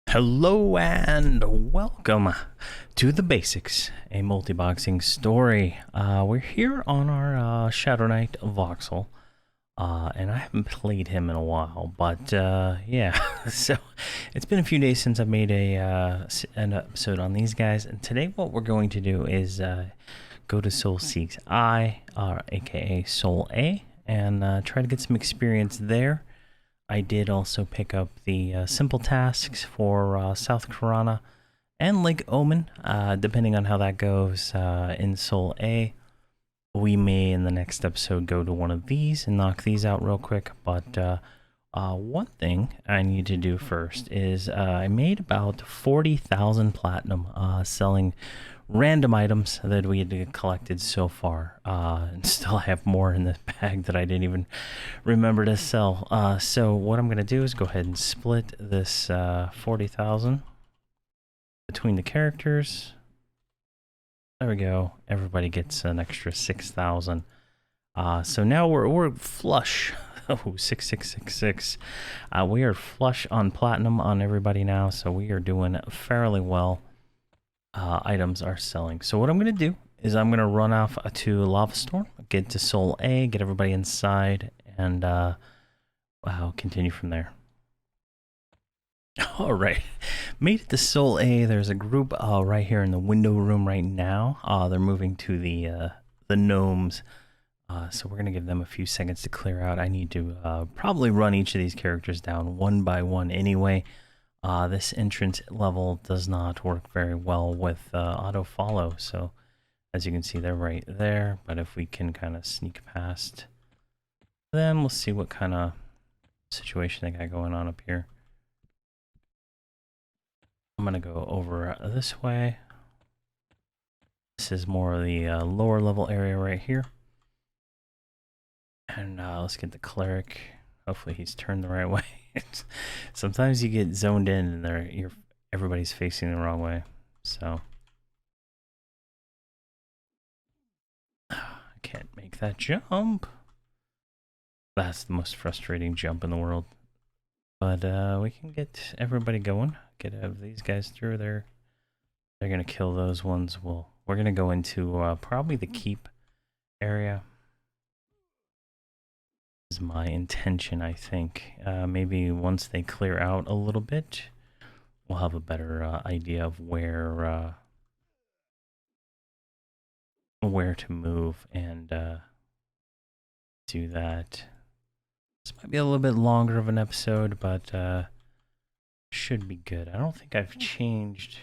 Hello and welcome to The Basics, a multiboxing story. We're here on our Shadow Knight Voxel, and I haven't played him in a while, but yeah, so it's been a few days since I made an episode on these guys, and today what we're going to do is go to Solusek's I, aka Sol A, and try to get some experience there. I did also pick up the simple tasks for South Karana and Lake Omen, depending on how that goes in Sol A. We may, in the next episode, go to one of these and knock these out real quick, but one thing I need to do first is I made about 40,000 platinum selling random items that we had collected so far, and still have more in the bag that I didn't even remember to sell. So what I'm going to do is go ahead and split this 40,000 between the characters. There we go. Everybody gets an extra 6,000. So now we're flush. Oh, 6666. We are flush on platinum on everybody now, so we are doing fairly well. Items are selling. So what I'm going to do is I'm going to run off to Lava Storm, get to Sol A, get everybody inside, and I'll continue from there. All right, made it to Sol A. There's a group right here in the window room right now. They're moving to the gnomes, so we're going to give them a few seconds to clear out. I need to probably run each of these characters down one by one anyway. This entrance level does not work very well with auto follow, so as you can see, they're right there. But if we can kind of sneak past them, we'll see what kind of situation they got going on up here. I'm gonna go over this way. This is more of the lower level area right here, and let's get the cleric. Hopefully he's turned the right way. Sometimes you get zoned in and everybody's facing the wrong way. So I can't make that jump. That's the most frustrating jump in the world. But we can get everybody going. Get these guys through there. They're gonna kill those ones. We're gonna go into probably the keep area. Is my intention, I think. Maybe once they clear out a little bit, we'll have a better idea of where to move and do that. This might be a little bit longer of an episode, but should be good. I don't think I've changed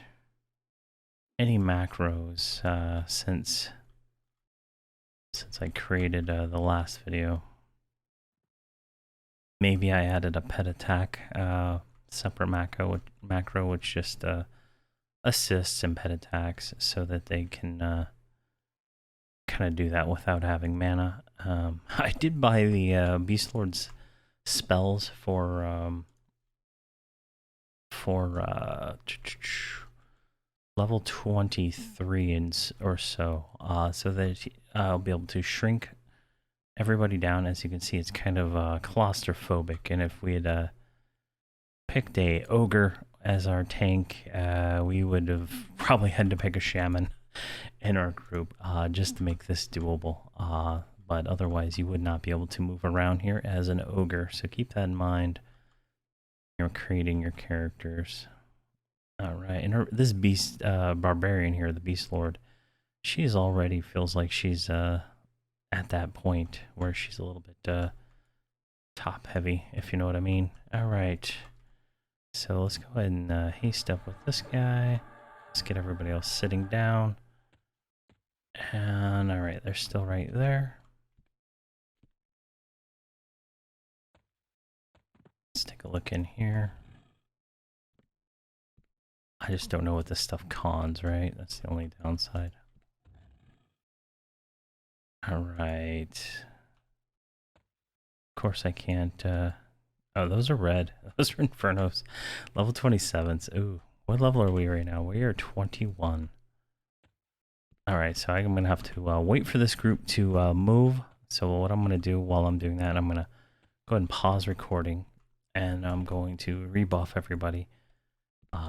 any macros since I created the last video. Maybe I added a pet attack separate macro which just assists in pet attacks so that they can kind of do that without having mana. I did buy the Beast Lord's spells for level 23 or so, so that I'll be able to shrink everybody down. As you can see, it's kind of claustrophobic, and if we had picked a ogre as our tank, we would have probably had to pick a shaman in our group just to make this doable. But otherwise, you would not be able to move around here as an ogre, so keep that in mind when you're creating your characters. All right, and this beast barbarian here, the Beast Lord, she's already feels like she's at that point where she's a little bit top heavy, if you know what I mean. All right, so let's go ahead and haste up with this guy. Let's get everybody else sitting down. And all right, they're still right there. Let's take a look in here. I just don't know what this stuff cons, right? That's the only downside. All right. Of course I can't, oh, those are red. Those are Infernos. Level 27s. Ooh, what level are we right now? We are 21. All right, so I'm going to have to wait for this group to move. So what I'm going to do while I'm doing that, I'm going to go ahead and pause recording, and I'm going to rebuff everybody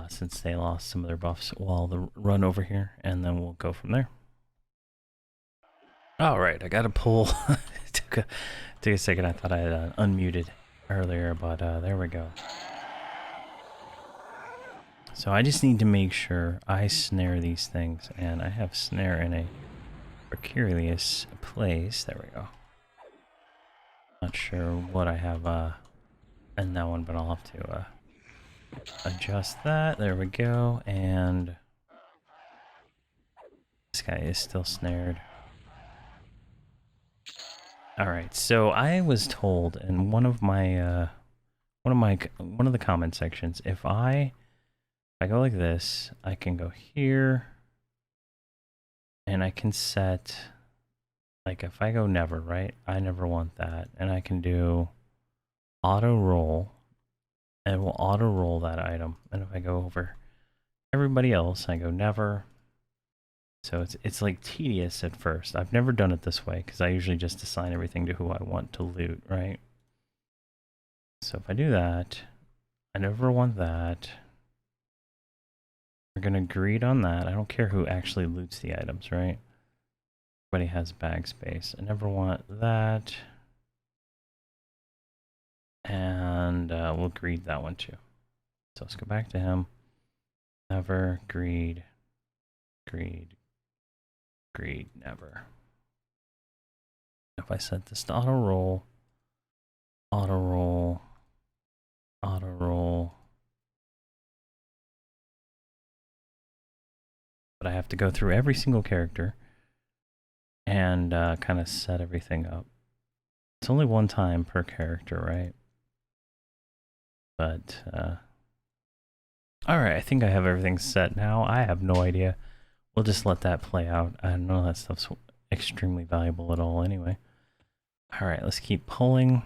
since they lost some of their buffs while the run over here, and then we'll go from there. All right, I got to pull. Took a second. I thought I had unmuted earlier, but there we go. So I just need to make sure I snare these things, and I have snare in a precarious place. There we go. Not sure what I have in that one, but I'll have to adjust that. There we go. And this guy is still snared. All right. So I was told in one of the comment sections, if I go like this, I can go here, and I can set, like, if I go never, right? I never want that, and I can do auto roll, and it will auto roll that item. And if I go over everybody else, I go never. So it's like tedious at first. I've never done it this way because I usually just assign everything to who I want to loot, right? So if I do that, I never want that. We're gonna greed on that. I don't care who actually loots the items, right? Everybody has bag space. I never want that. And we'll greed that one too. So let's go back to him. Never, greed, greed, greed, never. If I set this to auto roll, auto roll, auto roll. But I have to go through every single character and kind of set everything up. It's only one time per character, right? But, alright, I think I have everything set now. I have no idea. We'll just let that play out. I don't know that stuff's extremely valuable at all anyway. Alright, let's keep pulling.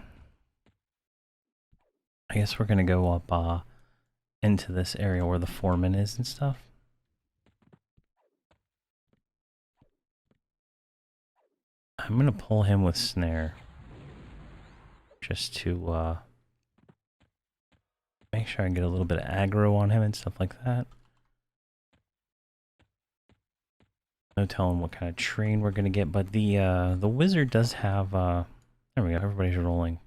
I guess we're gonna go up into this area where the foreman is and stuff. I'm gonna pull him with snare. Just to make sure I can get a little bit of aggro on him and stuff like that. No telling what kind of train we're gonna get, but the wizard does have there we go, everybody's rolling.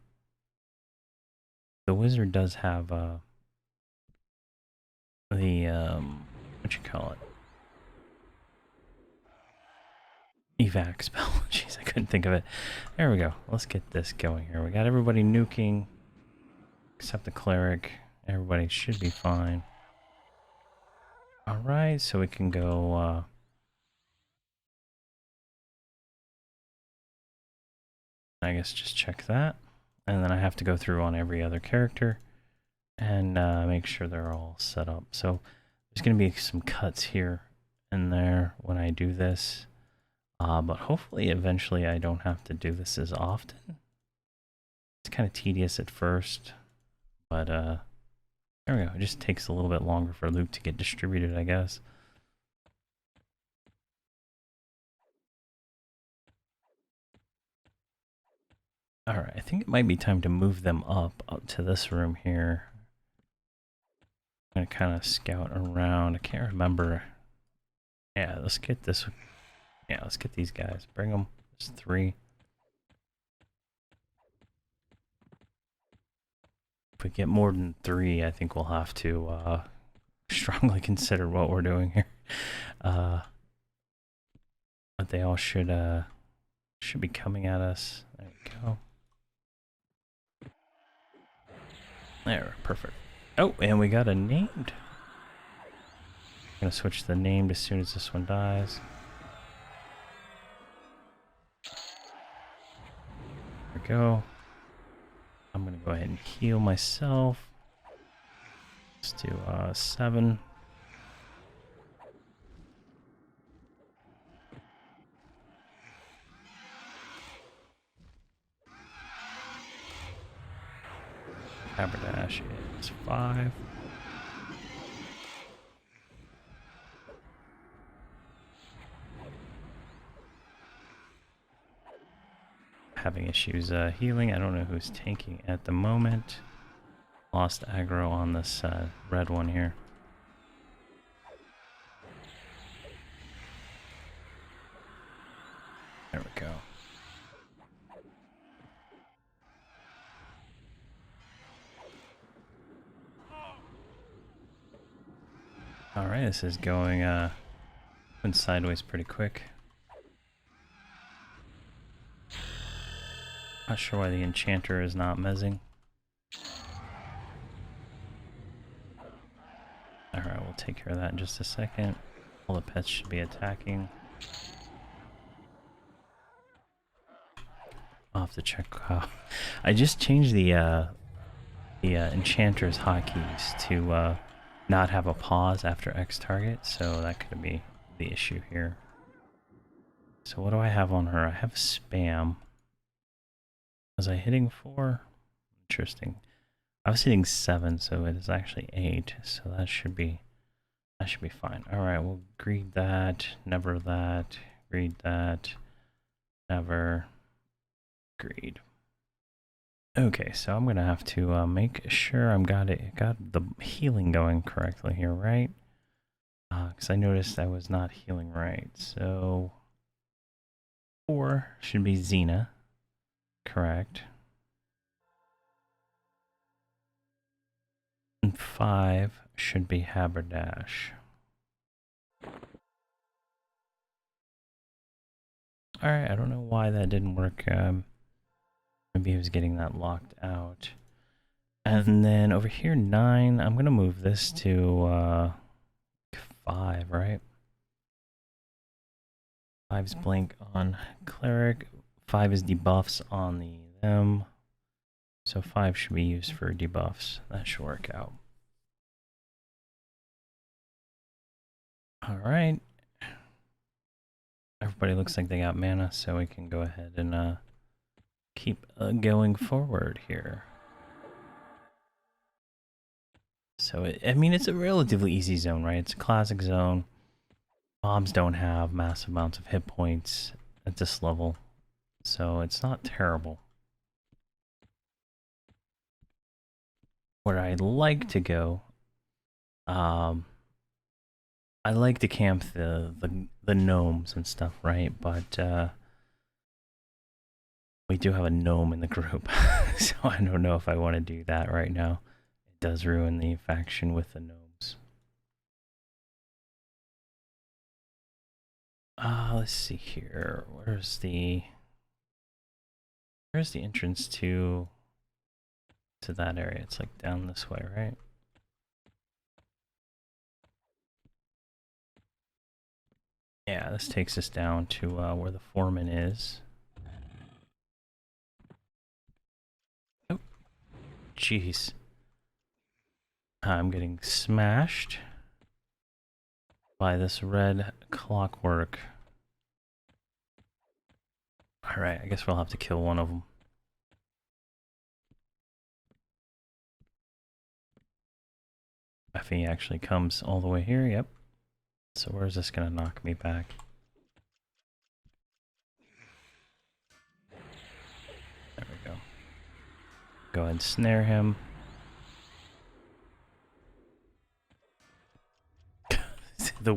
The wizard does have the what you call it? Evac spell. Jeez, I couldn't think of it. There we go. Let's get this going here. We got everybody nuking except the cleric. Everybody should be fine. Alright, so we can go I guess just check that. And then I have to go through on every other character and make sure they're all set up. So there's going to be some cuts here and there when I do this. But hopefully eventually I don't have to do this as often. It's kind of tedious at first, but there we go. It just takes a little bit longer for loot to get distributed, I guess. Alright, I think it might be time to move them up to this room here. I'm going to kind of scout around. I can't remember. Yeah, let's get this. Yeah, let's get these guys. Bring them. There's 3. If we get more than 3, I think we'll have to strongly consider what we're doing here. But they all should be coming at us. There we go. There, perfect. Oh, and we got a named. I'm gonna switch the name as soon as this one dies. There we go. I'm gonna go ahead and heal myself. Let's do 7. Haberdash is 5. having issues healing. I don't know who's tanking at the moment. Lost aggro on this red one here. There we go. Alright, this is going went sideways pretty quick. Not sure why the enchanter is not mezzing. Alright, we'll take care of that in just a second. All the pets should be attacking. I'll have to check. I just changed the enchanter's hotkeys to not have a pause after X target, so that could be the issue here. So what do I have on her? I have spam. Was I hitting 4? Interesting. I was hitting 7, so it is actually 8. So that should be fine. All right, we'll greed that, never that, greed that, never, greed. Okay, so I'm gonna have to make sure got the healing going correctly here, right? Because I noticed I was not healing right. So 4 should be Xena. Correct. And 5 should be Haberdash. Alright, I don't know why that didn't work. Maybe he was getting that locked out. And then over here, 9, I'm going to move this to 5, right? 5's blink on Cleric. 5 is debuffs on the them. So 5 should be used for debuffs. That should work out. Alright. Everybody looks like they got mana, so we can go ahead and keep going forward here. So, I mean, it's a relatively easy zone, right? It's a classic zone. Mobs don't have massive amounts of hit points at this level, so it's not terrible. Where I like to go, I like to camp the gnomes and stuff, right? But we do have a gnome in the group, so I don't know if I want to do that right now. It does ruin the faction with the gnomes. Let's see here. Where's the entrance to that area? It's like down this way, right? Yeah, this takes us down to where the foreman is. Oh, jeez. I'm getting smashed by this red clockwork. Alright, I guess we'll have to kill one of them. If he actually comes all the way here, yep. So where's this gonna knock me back? There we go. Go ahead and snare him. The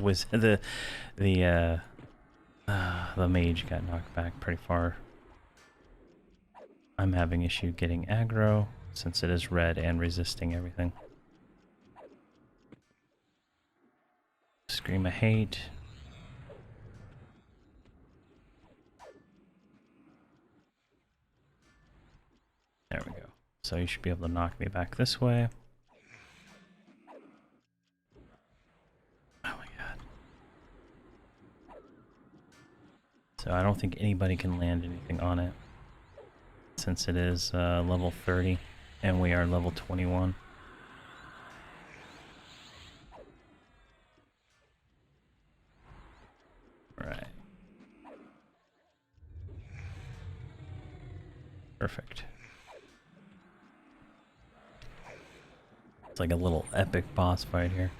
mage got knocked back pretty far. I'm having issue getting aggro since it is red and resisting everything. Scream of hate. There we go. So you should be able to knock me back this way. Oh my god. So I don't think anybody can land anything on it, since it is level 30 and we are level 21. Right. Perfect. It's like a little epic boss fight here.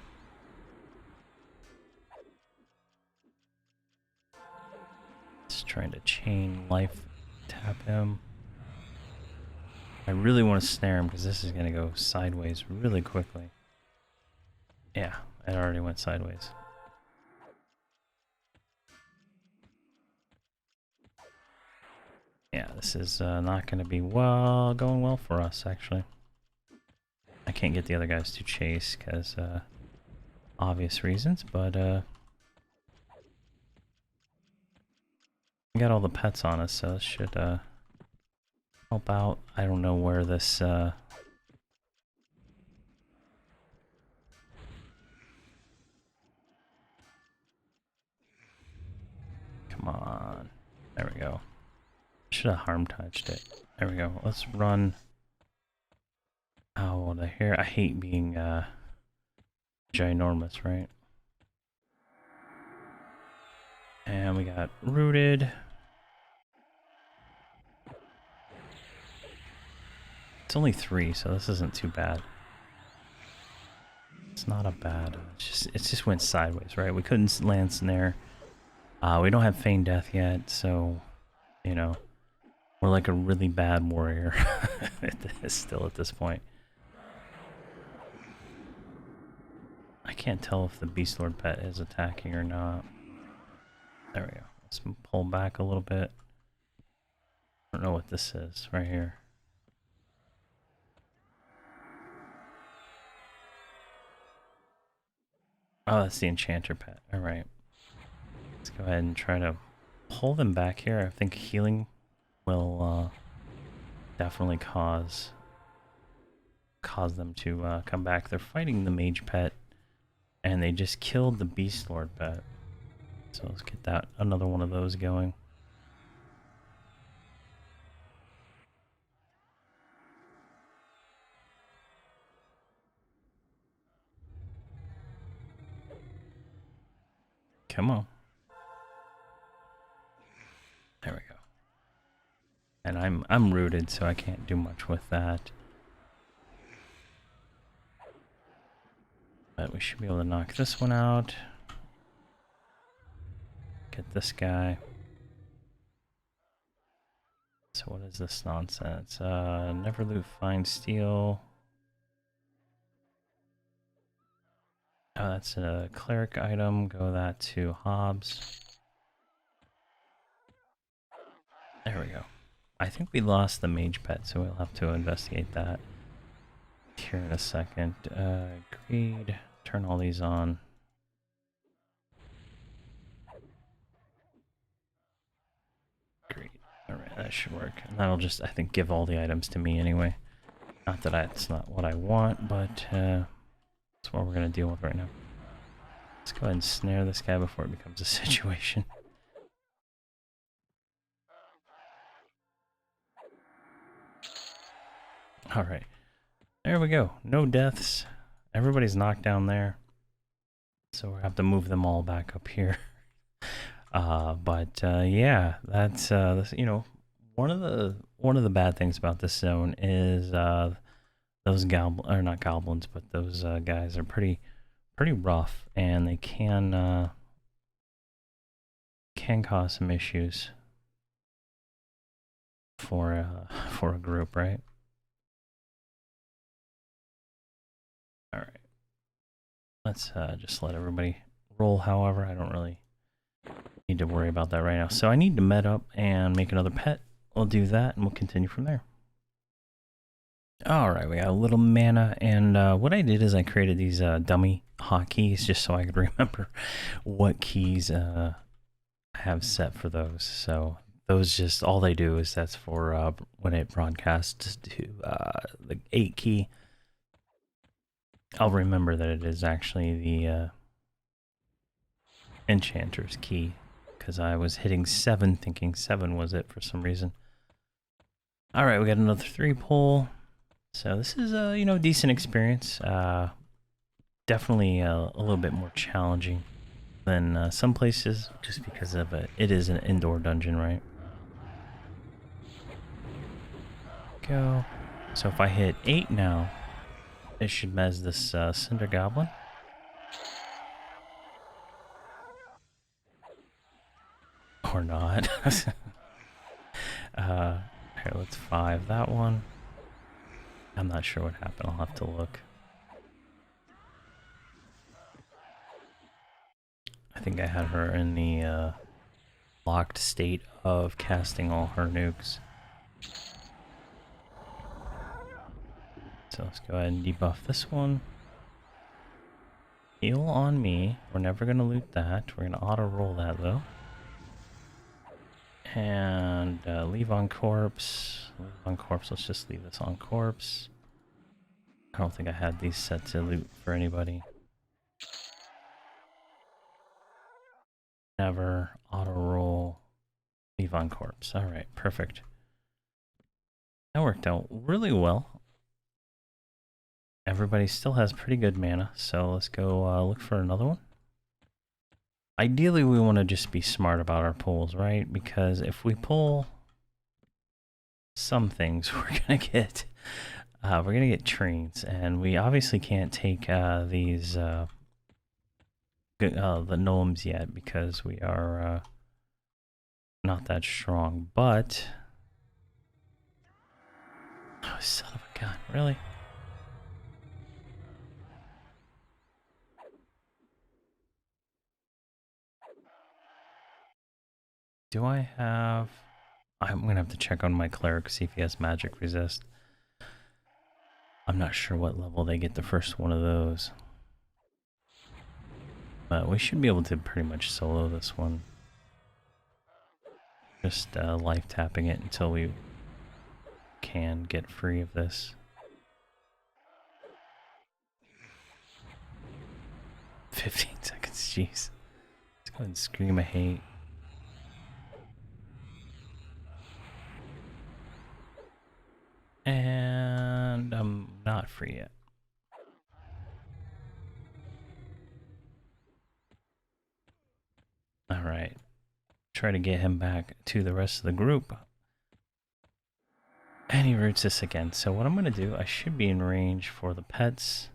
Just trying to chain life tap him. I really want to snare him because this is going to go sideways really quickly. Yeah, it already went sideways. Yeah, this is not going to be going well for us, actually. I can't get the other guys to chase because obvious reasons, but we got all the pets on us, so this should help out. I don't know where this come on. There we go. Should have harm touched it. There we go. Let's run. Oh, the hair. I hate being ginormous, right? And we got rooted. It's only 3, so this isn't too bad. It's not a bad. It just went sideways, right? We couldn't land snare. We don't have feign death yet, so you know we're like a really bad warrior still at this point. I can't tell if the Beast Lord pet is attacking or not. There we go. Let's pull back a little bit. I don't know what this is right here. Oh, that's the Enchanter pet. Alright. Let's go ahead and try to pull them back here. I think healing will definitely cause them to come back. They're fighting the Mage pet, and they just killed the Beast Lord pet. So let's get that another one of those going. Come on. There we go. And I'm rooted, so I can't do much with that. But we should be able to knock this one out. Get this guy. So what is this nonsense? Never loot fine steel. Oh, that's a cleric item. Go that to Hobbs. There we go. I think we lost the mage pet, so we'll have to investigate that here in a second. Greed. Turn all these on. Greed. Alright, that should work. And that'll just, I think, give all the items to me anyway. Not that that's not what I want, but that's what we're going to deal with right now. Let's go ahead and snare this guy before it becomes a situation. Alright. There we go. No deaths. Everybody's knocked down there. So we'll have to move them all back up here. Yeah, that's you know, one of the bad things about this zone is those not goblins, but those guys are pretty rough, and they can cause some issues for a group, right? All right. Let's just let everybody roll. However, I don't really need to worry about that right now. So I need to med up and make another pet. We'll do that, and we'll continue from there. All right, we got a little mana, and what I did is I created these dummy hotkeys just so I could remember what keys I have set for those. So those just, all they do is that's for when it broadcasts to the 8 key. I'll remember that it is actually the Enchanter's key, because I was hitting 7 thinking 7 was it for some reason. All right, we got another 3 pull. So this is a, you know, decent experience. Definitely a little bit more challenging than some places, just because of it is an indoor dungeon, right? Go. So if I hit 8 now, it should mez this Cinder Goblin. Or not. Here, let's 5 that one. I'm not sure what happened. I'll have to look. I think I had her in the locked state of casting all her nukes. So let's go ahead and debuff this one. Heal on me. We're never going to loot that. We're going to auto-roll that, though. And leave on corpse. Leave on corpse. Let's just leave this on corpse. I don't think I had these set to loot for anybody. Never. Auto-roll. Leave on corpse. Alright, perfect. That worked out really well. Everybody still has pretty good mana, so let's go look for another one. Ideally, we want to just be smart about our pulls, right? Because if we pull some things, we're gonna get trains, and we obviously can't take these the gnomes yet because we are not that strong. But oh, son of a gun, really? Do I have... I'm going to have to check on my cleric, see if he has magic resist. I'm not sure what level they get the first one of those. But we should be able to pretty much solo this one. Just life tapping it until we can get free of this. 15 seconds, jeez. Let's go ahead and scream a hate. And I'm not free yet. Alright. Try to get him back to the rest of the group. And he roots us again. So what I'm going to do, I should be in range for the pets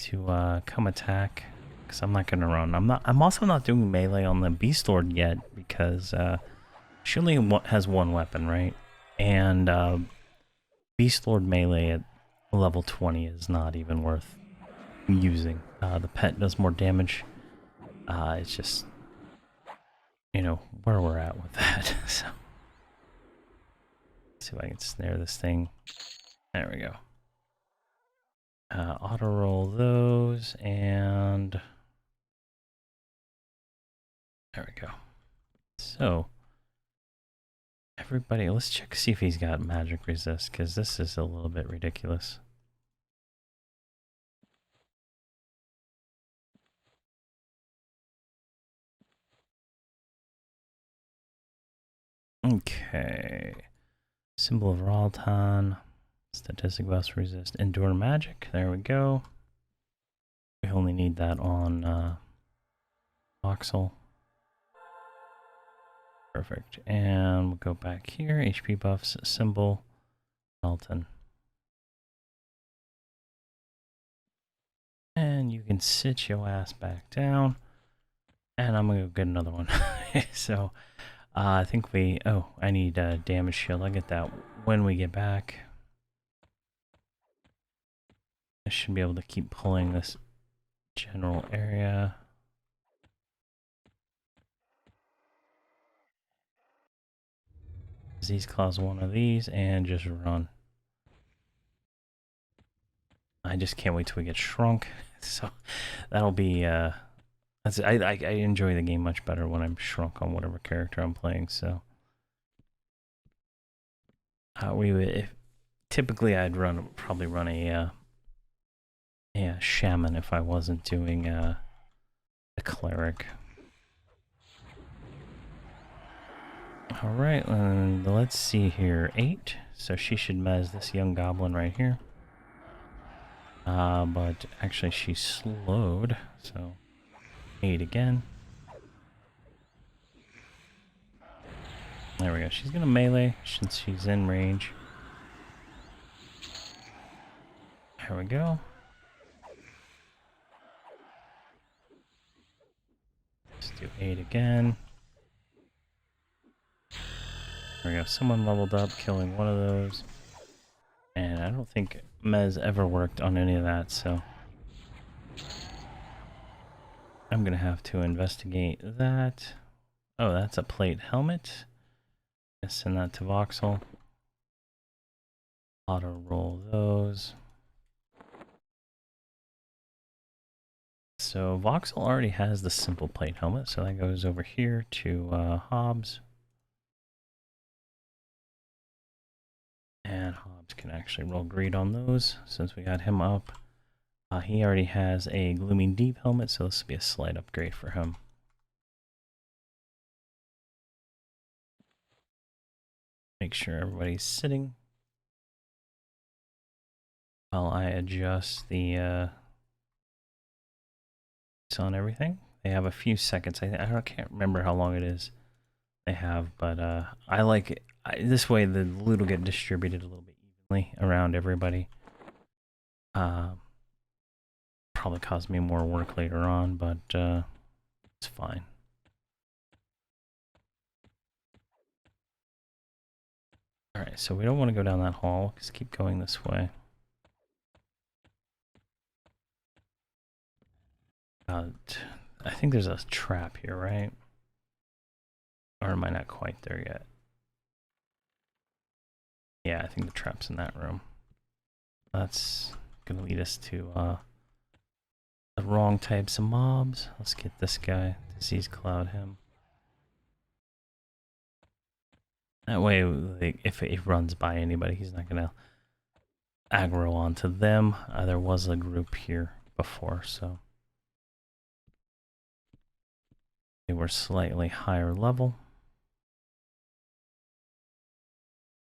to come attack. Because I'm not going to run. I'm also not doing melee on the Beast Lord yet. Because she only has one weapon, right? And Beast Lord melee at level 20 is not even worth using. The pet does more damage. It's just, you know, where we're at with that. So, let's see if I can snare this thing. There we go. Auto roll those, and there we go. So, everybody, let's check see if he's got magic resist, because this is a little bit ridiculous. Okay. Symbol of Ralton. Statistic buffs resist endure magic. There we go. We only need that on Voxel. Perfect. And we'll go back here. HP buffs, symbol, Ralton. And you can sit your ass back down. And I'm gonna go get another one. So I think we... Oh, I need damage shield. I'll get that when we get back. I should be able to keep pulling this general area. Disease clause one of these and just run. I just can't wait till we get shrunk. So that'll be I enjoy the game much better when I'm shrunk on whatever character I'm playing. So typically I'd probably run a shaman if I wasn't doing a cleric. All right, and let's see here. 8. So she should mez this young goblin right here. But actually she's slowed, so 8 again. There we go. She's gonna melee since she's in range. There we go. Let's do 8 again. There we go. Someone leveled up, killing one of those. And I don't think Mez ever worked on any of that, so I'm gonna have to investigate that. Oh, that's a plate helmet. Let's send that to Voxel. Auto roll those. So Voxel already has the simple plate helmet, so that goes over here to Hobbs. And Hobbs can actually roll greed on those since we got him up. He already has a Glooming Deep helmet, so this will be a slight upgrade for him. Make sure everybody's sitting while I adjust the on everything. They have a few seconds. I can't remember how long it is they have, but I like it. This way the loot will get distributed a little bit evenly around everybody. Probably cause me more work later on, but it's fine. Alright, so we don't want to go down that hall. Just keep going this way. I think there's a trap here, right? Or am I not quite there yet? Yeah, I think the trap's in that room. That's gonna lead us to the wrong types of mobs. Let's get this guy, Disease Cloud him. That way, like, if it runs by anybody, he's not gonna aggro onto them. There was a group here before, so they were slightly higher level.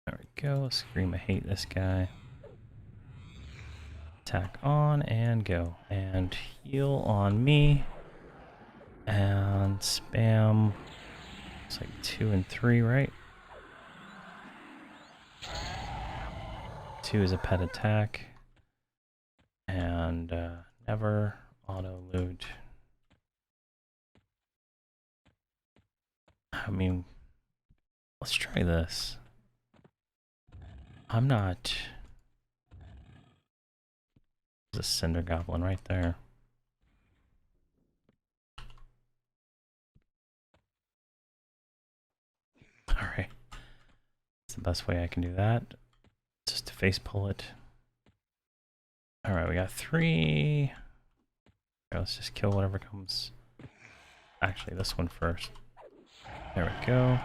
There we go. Scream, I hate this guy. Attack on and go. And heal on me. And spam. It's like 2 and 3, right? 2 is a pet attack. And never auto loot. I mean, let's try this. I'm not... There's a Cinder Goblin right there. Alright. That's the best way I can do that. Just to face pull it. Alright, we got 3. Let's just kill whatever comes. Actually, this one first. There we go.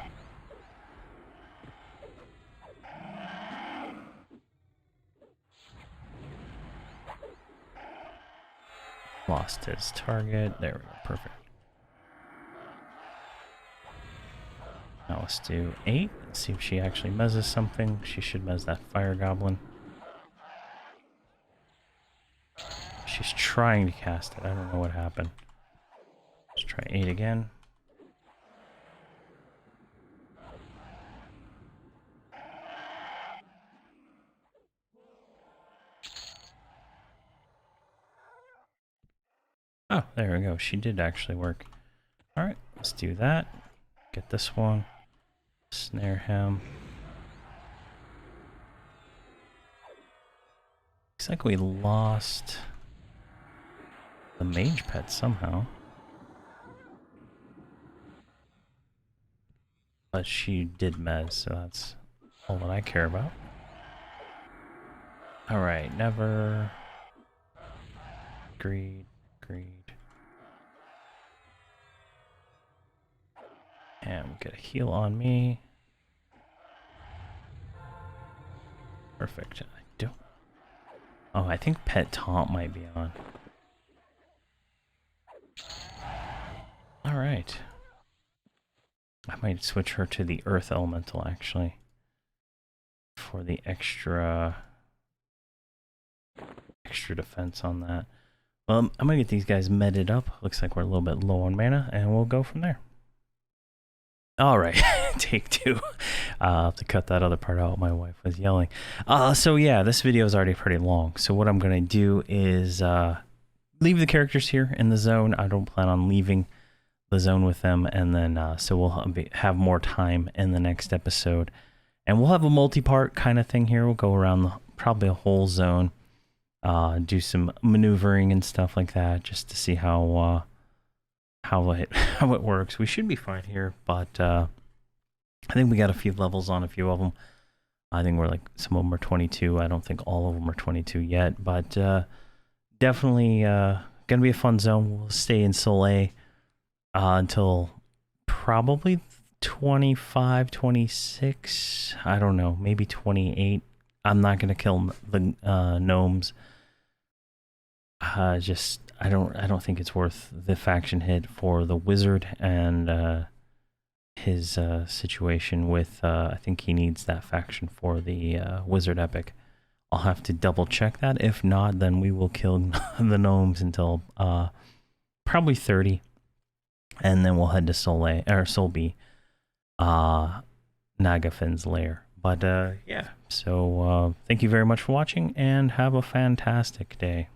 Lost his target. There we go. Perfect. Now let's do 8. Let's see if she actually mezzes something. She should mezz that fire goblin. She's trying to cast it. I don't know what happened. Let's try 8 again. Oh, there we go. She did actually work. Alright, let's do that. Get this one. Snare him. Looks like we lost the mage pet somehow. But she did mez, so that's all that I care about. Alright, never. Greed. And we get a heal on me. Perfect. I don't. Oh, I think Pet Taunt might be on. Alright. I might switch her to the Earth Elemental actually. For the extra defense on that. Well, I'm gonna get these guys medded up. Looks like we're a little bit low on mana, and we'll go from there. Alright, take 2. I'll have to cut that other part out. My wife was yelling. So yeah, this video is already pretty long. So what I'm gonna do is leave the characters here in the zone. I don't plan on leaving the zone with them, and then so we'll have more time in the next episode, and we'll have a multi-part kind of thing here. We'll go around probably a whole zone, do some maneuvering and stuff like that, just to see how it works. We should be fine here, but I think we got a few levels on a few of them. I think we're like, some of them are 22. I don't think all of them are 22 yet, but definitely gonna be a fun zone. We'll stay in Soleil until probably 25, 26. I don't know, maybe 28. I'm not gonna kill the gnomes. I don't think it's worth the faction hit for the wizard and his situation with. I think he needs that faction for the wizard epic. I'll have to double check that. If not, then we will kill the gnomes until probably 30, and then we'll head to Soleil or Solby, Nagafin's lair. But yeah, so thank you very much for watching, and have a fantastic day.